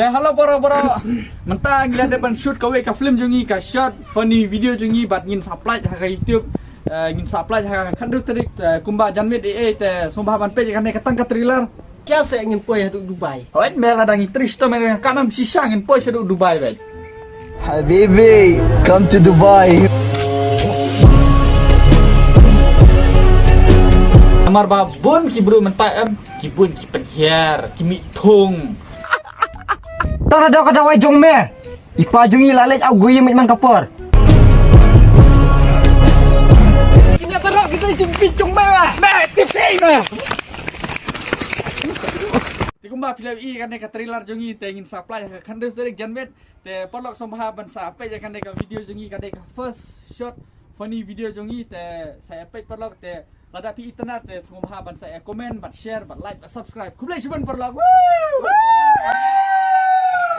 Teh halo para mentang gila depan shoot kawe ka film jungi ka shot funny video jungi bat ngin supply ha ka YouTube ngin supply ha khandu terik kumba janmet te sombha ban pe kan ka tang ka trailer Cha sẽ ngin poi hadu Dubai. hoit mela dang tristo men kanam sisa ngin poi sedu Dubai bai Habibi, come to Dubai. amar babon ki bro mentak ki bun ki penhiar ki mi thung Tara dah kada wai jong me. Ipa jungi lalet au gui mit man kapor. Kini terok kita jumpi cung mewah. Meh tips meh. Di kumba film i kan ka trailer jungi te ingin supply ka khandu terik janmet te polok sombha ban sa pe kan ka video jungi kan ka first shot funny video jungi te saya pe polok te lada pi internet te sombha ban saya komen bat share bat like bat subscribe kublai siban polok. Woo!